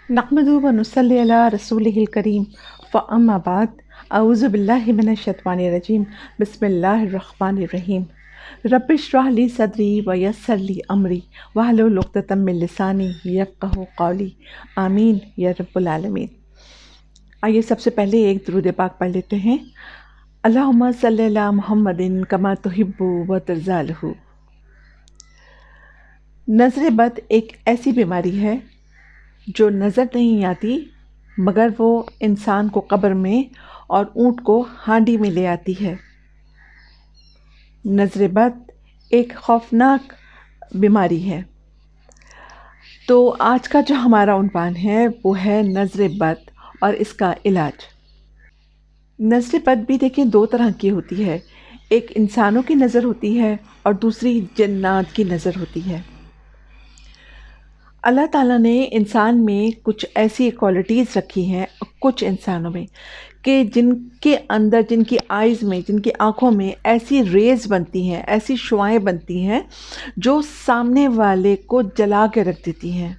نحمده ونصلي على رسوله الكريم فأما بعد أعوذ بالله من الشيطان الرجيم بسم الله الرحمن الرحيم رب اشرح لي صدري ويسر لي أمري واحلل عقدة من لساني يفقهوا قولي آمین یا رب العالمین۔ آئیے سب سے پہلے ایک درود پاک پڑھ لیتے ہیں۔ اللہم صلی علی محمد کما تحب و ترضی عنہ۔ نظر بد ایک ایسی بیماری ہے جو نظر نہیں آتی مگر وہ انسان کو قبر میں اور اونٹ کو ہانڈی میں لے آتی ہے۔ نظر بد ایک خوفناک بیماری ہے۔ تو آج کا جو ہمارا عنوان ہے وہ ہے نظر بد اور اس کا علاج۔ نظر بد بھی دیکھیں دو طرح کی ہوتی ہے، ایک انسانوں کی نظر ہوتی ہے اور دوسری جنات کی نظر ہوتی ہے۔ اللہ تعالیٰ نے انسان میں کچھ ایسی کوالٹیز رکھی ہیں کچھ انسانوں میں کہ جن کے اندر، جن کی آئیز میں، جن کی آنکھوں میں ایسی ریز بنتی ہیں، ایسی شعائیں بنتی ہیں جو سامنے والے کو جلا کے رکھ دیتی ہیں۔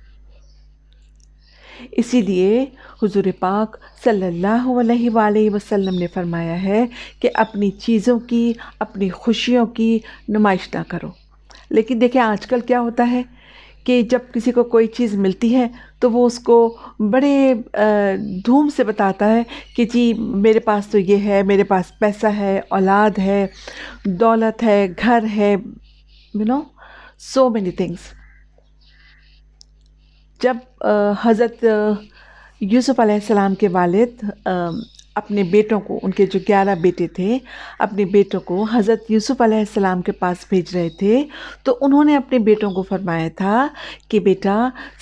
اسی لیے حضور پاک صلی اللہ علیہ وآلہ وسلم نے فرمایا ہے کہ اپنی چیزوں کی، اپنی خوشیوں کی نمائش نہ کرو۔ لیکن دیکھیں آج کل کیا ہوتا ہے کہ جب کسی کو کوئی چیز ملتی ہے تو وہ اس کو بڑے دھوم سے بتاتا ہے کہ جی میرے پاس تو یہ ہے، میرے پاس پیسہ ہے، اولاد ہے، دولت ہے، گھر ہے، سو مینی تھنگس۔ جب حضرت یوسف علیہ السلام کے والد اپنے بیٹوں کو، ان کے جو 11 بیٹے تھے، اپنے بیٹوں کو حضرت یوسف علیہ السلام کے پاس بھیج رہے تھے تو انہوں نے اپنے بیٹوں کو فرمایا تھا کہ بیٹا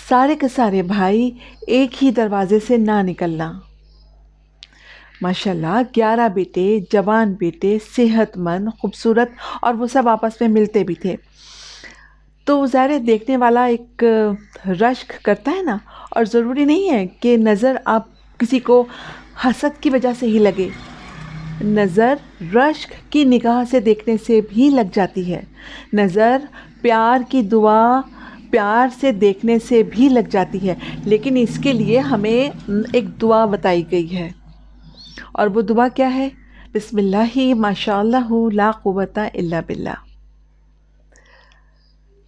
سارے کے سارے بھائی ایک ہی دروازے سے نہ نکلنا۔ ماشاءاللہ 11 بیٹے، جوان بیٹے، صحت مند، خوبصورت، اور وہ سب آپس میں ملتے بھی تھے۔ تو ظاہر دیکھنے والا ایک رشک کرتا ہے نا، اور ضروری نہیں ہے کہ نظر آپ کسی کو حسد کی وجہ سے ہی لگے، نظر رشک کی نگاہ سے دیکھنے سے بھی لگ جاتی ہے، نظر پیار کی دعا پیار سے دیکھنے سے بھی لگ جاتی ہے، لیکن اس کے لیے ہمیں ایک دعا بتائی گئی ہے، اور وہ دعا کیا ہے؟ بسم اللہ ماشاء اللہ لا قوت الا باللہ۔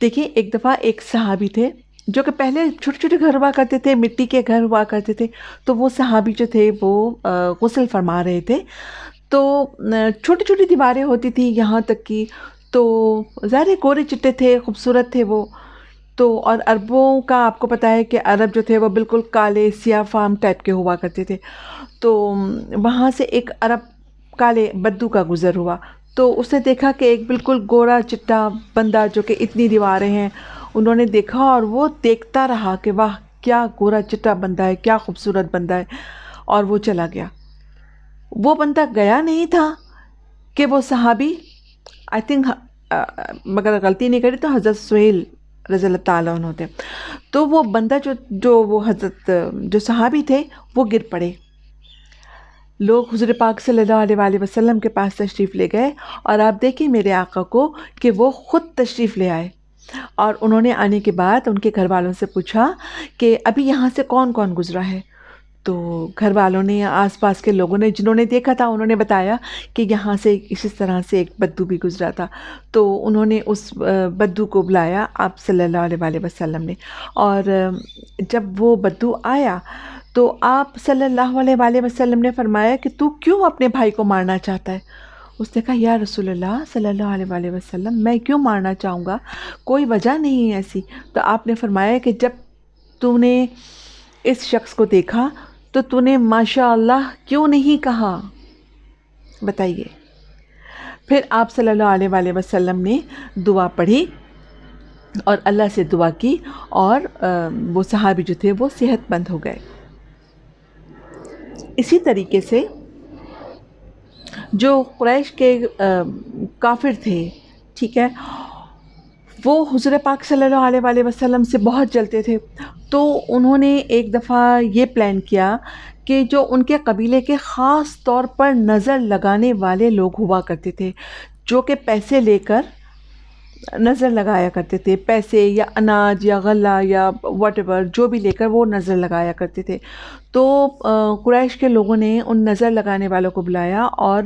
دیکھیں ایک دفعہ ایک صحابی تھے جو کہ پہلے چھوٹے چھوٹے گھر ہوا کرتے تھے، مٹی کے گھر ہوا کرتے تھے، تو وہ صحابی جو تھے وہ غسل فرما رہے تھے، تو چھوٹی چھوٹی دیواریں ہوتی تھیں یہاں تک کہ، تو ظاہر گورے چٹے تھے، خوبصورت تھے وہ تو، اور عربوں کا آپ کو پتہ ہے کہ عرب جو تھے وہ بالکل کالے سیاہ فام ٹائپ کے ہوا کرتے تھے۔ تو وہاں سے ایک عرب کالے بدو کا گزر ہوا، تو اس نے دیکھا کہ ایک بالکل گورا چٹا بندہ جو کہ اتنی دیواریں ہیں، انہوں نے دیکھا اور وہ دیکھتا رہا کہ واہ کیا گورا چٹا بندہ ہے، کیا خوبصورت بندہ ہے، اور وہ چلا گیا۔ وہ بندہ گیا نہیں تھا کہ وہ صحابی، آئی تھنک مگر غلطی نہیں کری تو حضرت سہیل رضی اللہ تعالیٰ عنہ تھے، تو وہ بندہ جو وہ حضرت جو صحابی تھے وہ گر پڑے۔ لوگ حضور پاک صلی اللہ علیہ وآلہ وسلم کے پاس تشریف لے گئے، اور آپ دیکھیں میرے آقا کو کہ وہ خود تشریف لے آئے، اور انہوں نے آنے کے بعد ان کے گھر والوں سے پوچھا کہ ابھی یہاں سے کون کون گزرا ہے؟ تو گھر والوں نے، آس پاس کے لوگوں نے جنہوں نے دیکھا تھا انہوں نے بتایا کہ یہاں سے اسی طرح سے ایک بدو بھی گزرا تھا۔ تو انہوں نے اس بدو کو بلایا آپ صلی اللہ علیہ وآلہ وسلم نے، اور جب وہ بدو آیا تو آپ صلی اللہ علیہ وآلہ وسلم نے فرمایا کہ تو کیوں اپنے بھائی کو مارنا چاہتا ہے؟ اس نے کہا یا رسول اللہ صلی اللہ علیہ وآلہ وسلم میں کیوں مارنا چاہوں گا، کوئی وجہ نہیں ہے ایسی۔ تو آپ نے فرمایا کہ جب تو نے اس شخص کو دیکھا تو نے ماشاء اللہ کیوں نہیں کہا؟ بتائیے۔ پھر آپ صلی اللہ علیہ وآلہ وسلم نے دعا پڑھی اور اللہ سے دعا کی، اور وہ صحابی جو تھے وہ صحت مند ہو گئے۔ اسی طریقے سے جو قریش کے کافر تھے، ٹھیک ہے، وہ حضور پاک صلی اللہ علیہ وآلہ وسلم سے بہت جلتے تھے، تو انہوں نے ایک دفعہ یہ پلان کیا کہ جو ان کے قبیلے کے خاص طور پر نظر لگانے والے لوگ ہوا کرتے تھے، جو کہ پیسے لے کر نظر لگایا کرتے تھے، پیسے یا اناج یا غلہ یا واٹ ایور جو بھی لے کر وہ نظر لگایا کرتے تھے۔ تو قریش کے لوگوں نے ان نظر لگانے والوں کو بلایا اور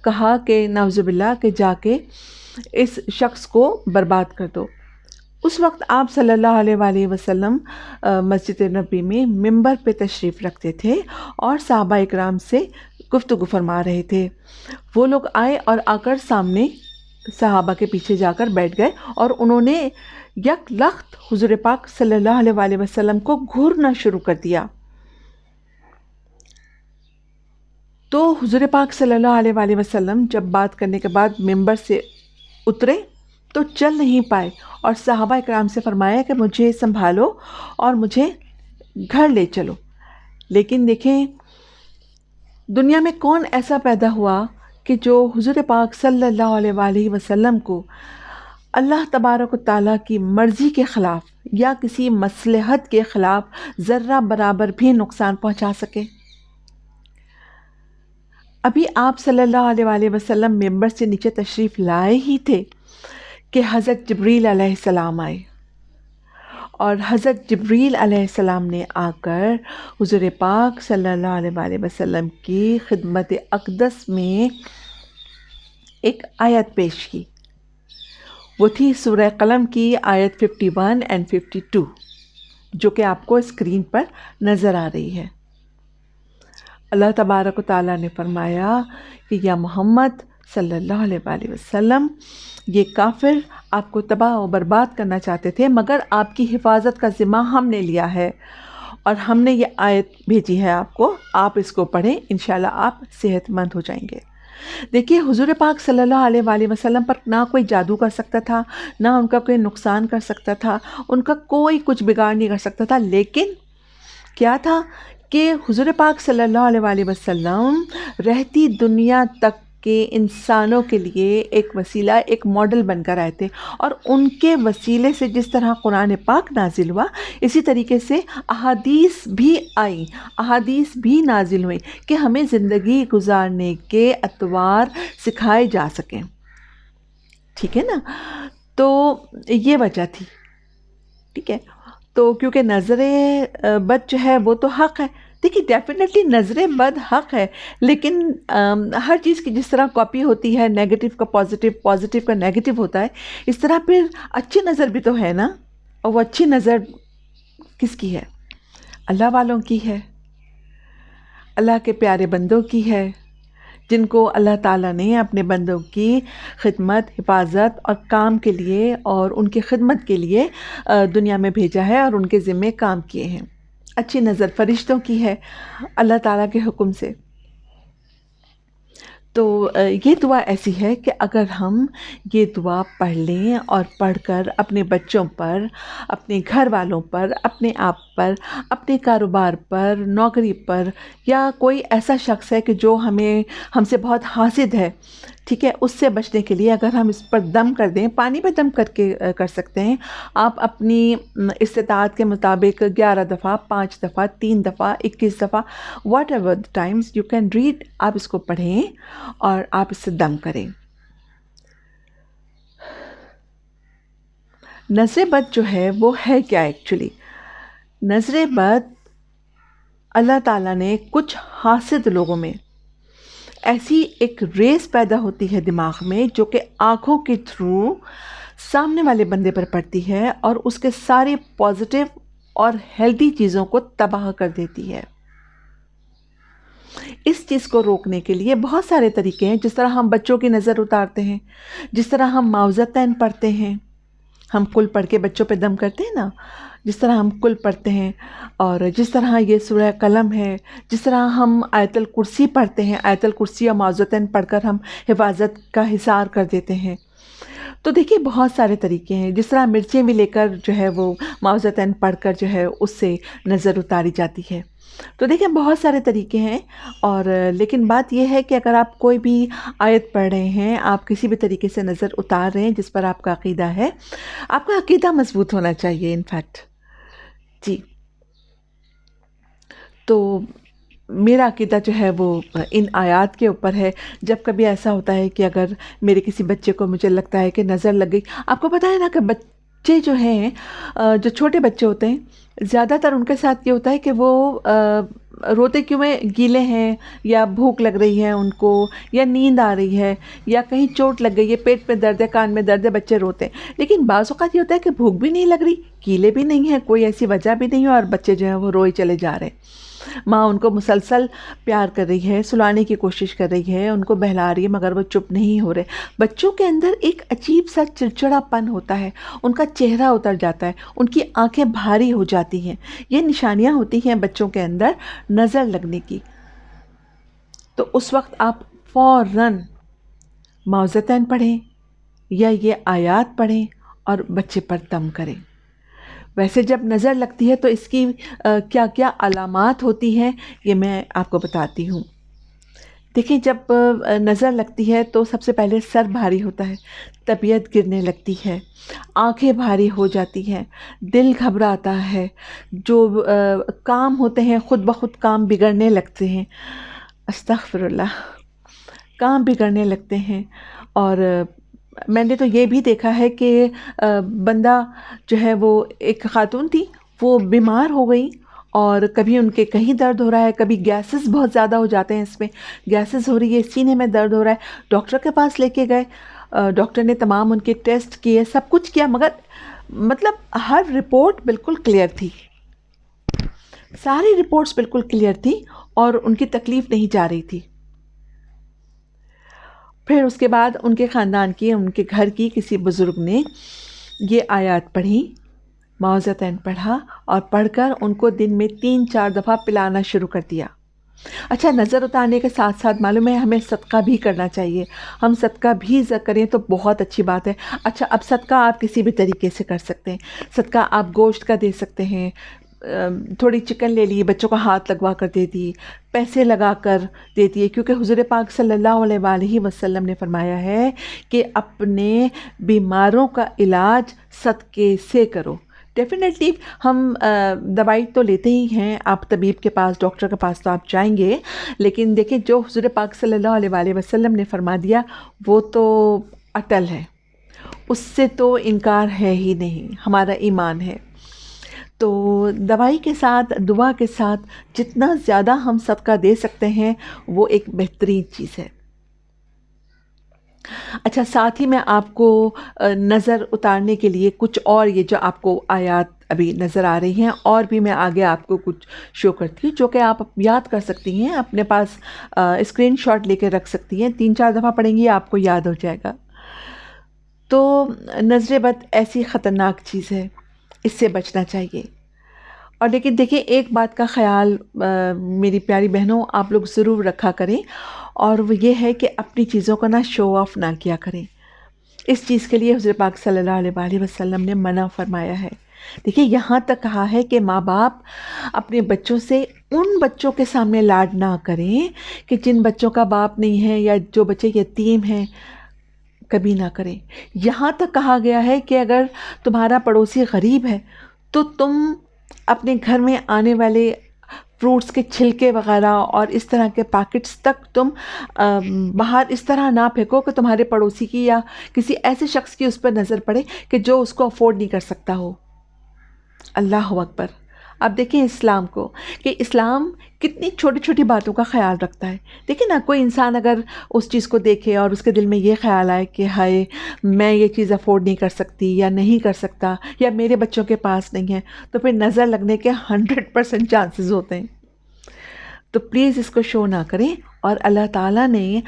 کہا کہ نعوذ باللہ کہ جا کے اس شخص کو برباد کر دو۔ اس وقت آپ صلی اللہ علیہ وآلہ وسلم مسجد نبی میں ممبر پہ تشریف رکھتے تھے اور صحابہ اکرام سے گفتگو فرما رہے تھے۔ وہ لوگ آئے اور آ کر سامنے صحابہ کے پیچھے جا کر بیٹھ گئے اور انہوں نے یک لخت حضور پاک صلی اللہ علیہ وآلہ وسلم کو گھورنا شروع کر دیا۔ تو حضور پاک صلی اللہ علیہ وآلہ وسلم جب بات کرنے کے بعد ممبر سے اترے تو چل نہیں پائے اور صحابہ اکرام سے فرمایا کہ مجھے سنبھالو اور مجھے گھر لے چلو۔ لیکن دیکھیں دنیا میں کون ایسا پیدا ہوا کہ جو حضور پاک صلی اللہ علیہ وآلہ وسلم کو اللہ تبارک و تعالیٰ کی مرضی کے خلاف یا کسی مصلحت کے خلاف ذرہ برابر بھی نقصان پہنچا سکے۔ ابھی آپ صلی اللہ علیہ وآلہ وسلم ممبر سے نیچے تشریف لائے ہی تھے کہ حضرت جبریل علیہ السلام آئے، اور حضرت جبریل علیہ السلام نے آ کر حضور پاک صلی اللہ علیہ وآلہ وسلم کی خدمت اقدس میں ایک آیت پیش کی۔ وہ تھی سورہ قلم کی آیت 51 اور 52 جو کہ آپ کو اسکرین پر نظر آ رہی ہے۔ اللہ تبارک و تعالیٰ نے فرمایا کہ یا محمد صلی اللہ علیہ وآلہ وسلم، یہ کافر آپ کو تباہ و برباد کرنا چاہتے تھے مگر آپ کی حفاظت کا ذمہ ہم نے لیا ہے اور ہم نے یہ آیت بھیجی ہے آپ کو، آپ اس کو پڑھیں، انشاءاللہ آپ صحت مند ہو جائیں گے۔ دیکھیے حضور پاک صلی اللہ علیہ وآلہ وسلم پر نہ کوئی جادو کر سکتا تھا، نہ ان کا کوئی نقصان کر سکتا تھا، ان کا کوئی کچھ بگاڑ نہیں کر سکتا تھا، لیکن کیا تھا کہ حضور پاک صلی اللہ علیہ وآلہ وسلم رہتی دنیا تک کے انسانوں کے لیے ایک وسیلہ، ایک ماڈل بن کر آئے تھے، اور ان کے وسیلے سے جس طرح قرآن پاک نازل ہوا اسی طریقے سے احادیث بھی آئیں، احادیث بھی نازل ہوئیں کہ ہمیں زندگی گزارنے کے اطوار سکھائے جا سکیں۔ ٹھیک ہے نا؟ تو یہ وجہ تھی، ٹھیک ہے؟ تو کیونکہ نظر بد جو ہے وہ تو حق ہے، دیکھیے ڈیفینیٹلی نظر بد حق ہے، لیکن ہر چیز کی جس طرح کاپی ہوتی ہے، نیگیٹو کا پازیٹیو، پازیٹیو کا نیگیٹو ہوتا ہے، اس طرح پھر اچھی نظر بھی تو ہے نا، اور وہ اچھی نظر کس کی ہے؟ اللہ والوں کی ہے، اللہ کے پیارے بندوں کی ہے، جن کو اللہ تعالیٰ نے اپنے بندوں کی خدمت، حفاظت اور کام کے لیے اور ان کی خدمت کے لیے دنیا میں بھیجا ہے اور ان کے ذمے کام کیے ہیں۔ اچھی نظر فرشتوں کی ہے اللہ تعالیٰ کے حکم سے۔ تو یہ دعا ایسی ہے کہ اگر ہم یہ دعا پڑھ لیں اور پڑھ کر اپنے بچوں پر، اپنے گھر والوں پر، اپنے آپ پر، اپنے کاروبار پر، نوکری پر، یا کوئی ایسا شخص ہے کہ جو ہم سے بہت حاسد ہے، ٹھیک ہے، اس سے بچنے کے لیے اگر ہم اس پر دم کر دیں، پانی پہ دم کر کے کر سکتے ہیں۔ آپ اپنی استطاعت کے مطابق 11 دفعہ، 5 دفعہ، 3 دفعہ، 21 دفعہ، what ever Times you can read, آپ اس کو پڑھیں اور آپ اس سے دم کریں۔ نظر بد جو ہے وہ ہے کیا ایکچولی؟ نظر بد اللہ تعالیٰ نے کچھ حاسد لوگوں میں ایسی ایک ریس پیدا ہوتی ہے دماغ میں جو کہ آنکھوں کے تھرو سامنے والے بندے پر پڑتی ہے اور اس کے سارے پازیٹیو اور ہیلدی چیزوں کو تباہ کر دیتی ہے۔ اس چیز کو روکنے کے لیے بہت سارے طریقے ہیں، جس طرح ہم بچوں کی نظر اتارتے ہیں، جس طرح ہم معوذتین پڑھتے ہیں، ہم کل پڑھ کے بچوں پہ دم کرتے ہیں نا، جس طرح ہم کل پڑھتے ہیں، اور جس طرح یہ سورہ قلم ہے، جس طرح ہم آیت الکرسی پڑھتے ہیں، آیت الکرسی اور معوذتین پڑھ کر ہم حفاظت کا حصار کر دیتے ہیں۔ تو دیکھیے بہت سارے طریقے ہیں، جس طرح مرچیں بھی لے کر جو ہے وہ معوذتین پڑھ کر جو ہے اس سے نظر اتاری جاتی ہے۔ تو دیکھیں بہت سارے طریقے ہیں، اور لیکن بات یہ ہے کہ اگر آپ کوئی بھی آیت پڑھ رہے ہیں، آپ کسی بھی طریقے سے نظر اتار رہے ہیں جس پر آپ کا عقیدہ ہے، آپ کا عقیدہ مضبوط ہونا چاہیے انفیکٹ، جی۔ تو میرا عقیدہ جو ہے وہ ان آیات کے اوپر ہے. جب کبھی ایسا ہوتا ہے کہ اگر میرے کسی بچے کو مجھے لگتا ہے کہ نظر لگ گئی، آپ کو پتہ ہے نا کہ بچے جو ہیں جو چھوٹے بچے ہوتے ہیں زیادہ تر ان کے ساتھ یہ ہوتا ہے کہ وہ روتے کیوں ہیں، گیلے ہیں یا بھوک لگ رہی ہے ان کو یا نیند آ رہی ہے یا کہیں چوٹ لگ گئی ہے، پیٹ میں درد ہے، کان میں درد ہے، بچے روتے ہیں. لیکن بعض اوقات یہ ہوتا ہے کہ بھوک بھی نہیں لگ رہی، گیلے بھی نہیں ہیں، کوئی ایسی وجہ بھی نہیں ہے اور بچے جو ہیں وہ روئے چلے جا رہے ہیں. ماں ان کو مسلسل پیار کر رہی ہے، سلانے کی کوشش کر رہی ہے، ان کو بہلا رہی ہے مگر وہ چپ نہیں ہو رہے. بچوں کے اندر ایک عجیب سا چڑچڑا پن ہوتا ہے، ان کا چہرہ اتر جاتا ہے، ان کی آنکھیں بھاری ہو جاتی ہیں. یہ نشانیاں ہوتی ہیں بچوں کے اندر نظر لگنے کی. تو اس وقت آپ فوراً معوذتین پڑھیں یا یہ آیات پڑھیں اور بچے پر دم کریں. ویسے جب نظر لگتی ہے تو اس کی کیا کیا علامات ہوتی ہیں یہ میں آپ کو بتاتی ہوں. دیکھیں جب نظر لگتی ہے تو سب سے پہلے سر بھاری ہوتا ہے، طبیعت گرنے لگتی ہے، آنکھیں بھاری ہو جاتی ہیں، دل گھبراتا ہے، جو کام ہوتے ہیں خود بخود کام بگڑنے لگتے ہیں. استغفر اللہ، کام بگڑنے لگتے ہیں. اور میں نے تو یہ بھی دیکھا ہے کہ بندہ جو ہے وہ ایک خاتون تھی، وہ بیمار ہو گئی اور کبھی ان کے کہیں درد ہو رہا ہے، کبھی گیسز بہت زیادہ ہو جاتے ہیں، اس میں گیسز ہو رہی ہے، سینے میں درد ہو رہا ہے. ڈاکٹر کے پاس لے کے گئے، ڈاکٹر نے تمام ان کے ٹیسٹ کیے، سب کچھ کیا، مگر مطلب ہر رپورٹ بالکل کلیئر تھی، ساری رپورٹس بالکل کلیئر تھی اور ان کی تکلیف نہیں جا رہی تھی. پھر اس کے بعد ان کے خاندان کی، ان کے گھر کی کسی بزرگ نے یہ آیات پڑھی، معوذتین پڑھا اور پڑھ کر ان کو دن میں 3-4 دفعہ پلانا شروع کر دیا. اچھا، نظر اتارنے کے ساتھ ساتھ معلوم ہے ہمیں صدقہ بھی کرنا چاہیے. ہم صدقہ بھی کریں تو بہت اچھی بات ہے. اچھا، اب صدقہ آپ کسی بھی طریقے سے کر سکتے ہیں. صدقہ آپ گوشت کا دے سکتے ہیں، تھوڑی چکن لے لی، بچوں کا ہاتھ لگوا کر دے دی، پیسے لگا کر دے دیے، کیونکہ حضور پاک صلی اللہ علیہ وآلہ وسلم نے فرمایا ہے کہ اپنے بیماروں کا علاج صدقے سے کرو. ڈیفینیٹلی ہم دوائی تو لیتے ہی ہیں، آپ طبیب کے پاس، ڈاکٹر کے پاس تو آپ جائیں گے، لیکن دیکھیں جو حضور پاک صلی اللہ علیہ وآلہ وسلم نے فرما دیا وہ تو اٹل ہے، اس سے تو انکار ہے ہی نہیں، ہمارا ایمان ہے. تو دوائی کے ساتھ، دعا کے ساتھ جتنا زیادہ ہم صدقہ دے سکتے ہیں وہ ایک بہترین چیز ہے. اچھا، ساتھ ہی میں آپ کو نظر اتارنے کے لیے کچھ اور، یہ جو آپ کو آیات ابھی نظر آ رہی ہیں، اور بھی میں آگے آپ کو کچھ شو کرتی ہوں جو کہ آپ یاد کر سکتی ہیں، اپنے پاس اسکرین شاٹ لے کے رکھ سکتی ہیں. 3-4 دفعہ پڑھیں گی آپ کو یاد ہو جائے گا. تو نظر بد ایسی خطرناک چیز ہے، اس سے بچنا چاہیے. اور لیکن دیکھیں ایک بات کا خیال میری پیاری بہنوں آپ لوگ ضرور رکھا کریں، اور وہ یہ ہے کہ اپنی چیزوں کو نہ شو آف نہ کیا کریں. اس چیز کے لیے حضرت پاک صلی اللہ علیہ وآلہ وسلم نے منع فرمایا ہے. دیکھیں یہاں تک کہا ہے کہ ماں باپ اپنے بچوں سے ان بچوں کے سامنے لاڈ نہ کریں کہ جن بچوں کا باپ نہیں ہے یا جو بچے یتیم ہیں، کبھی نہ کریں. یہاں تک کہا گیا ہے کہ اگر تمہارا پڑوسی غریب ہے تو تم اپنے گھر میں آنے والے فروٹس کے چھلکے وغیرہ اور اس طرح کے پیکٹس تک تم باہر اس طرح نہ پھینکو کہ تمہارے پڑوسی کی یا کسی ایسے شخص کی اس پر نظر پڑے کہ جو اس کو افورڈ نہیں کر سکتا ہو. اللہ اکبر. اب دیکھیں اسلام کو، کہ اسلام کتنی چھوٹی چھوٹی باتوں کا خیال رکھتا ہے. دیکھیں نا، کوئی انسان اگر اس چیز کو دیکھے اور اس کے دل میں یہ خیال آئے کہ ہائے میں یہ چیز افورڈ نہیں کر سکتی یا نہیں کر سکتا یا میرے بچوں کے پاس نہیں ہے، تو پھر نظر لگنے کے 100% چانسز ہوتے ہیں. تو پلیز اس کو شو نہ کریں، اور اللہ تعالیٰ نے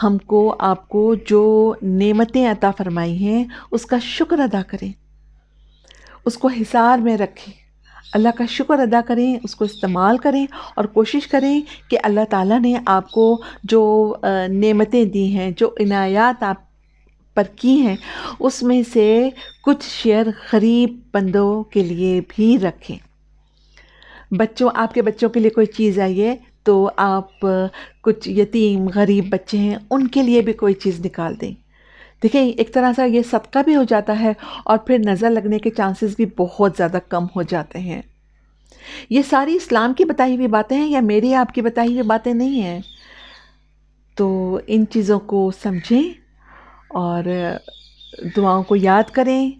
ہم کو، آپ کو جو نعمتیں عطا فرمائی ہیں اس کا شکر ادا کریں، اس کو حصار میں رکھیں، اللہ کا شکر ادا کریں، اس کو استعمال کریں اور کوشش کریں کہ اللہ تعالیٰ نے آپ کو جو نعمتیں دی ہیں، جو عنایات آپ پر کی ہیں، اس میں سے کچھ شیئر غریب بندوں کے لیے بھی رکھیں. بچوں، آپ کے بچوں کے لیے کوئی چیز آئی ہے تو آپ کچھ یتیم غریب بچے ہیں ان کے لیے بھی کوئی چیز نکال دیں. دیکھیں ایک طرح سے یہ صدقہ بھی ہو جاتا ہے اور پھر نظر لگنے کے چانسز بھی بہت زیادہ کم ہو جاتے ہیں. یہ ساری اسلام کی بتائی ہوئی باتیں ہیں یا میری آپ کی بتائی ہوئی باتیں نہیں ہیں. تو ان چیزوں کو سمجھیں اور دعاؤں کو یاد کریں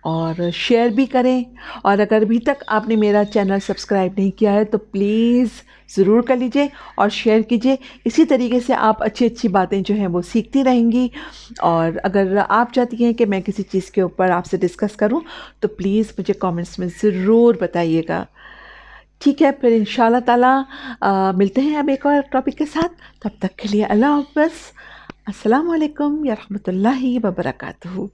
اور شیئر بھی کریں. اور اگر ابھی تک آپ نے میرا چینل سبسکرائب نہیں کیا ہے تو پلیز ضرور کر لیجئے اور شیئر کیجئے. اسی طریقے سے آپ اچھی اچھی باتیں جو ہیں وہ سیکھتی رہیں گی. اور اگر آپ چاہتی ہیں کہ میں کسی چیز کے اوپر آپ سے ڈسکس کروں تو پلیز مجھے کامنٹس میں ضرور بتائیے گا. ٹھیک ہے، پھر انشاءاللہ تعالی ملتے ہیں اب ایک اور ٹاپک کے ساتھ. تب تک کے لیے اللہ حافظ. السلام علیکم یا رحمۃ اللہ وبرکاتہ.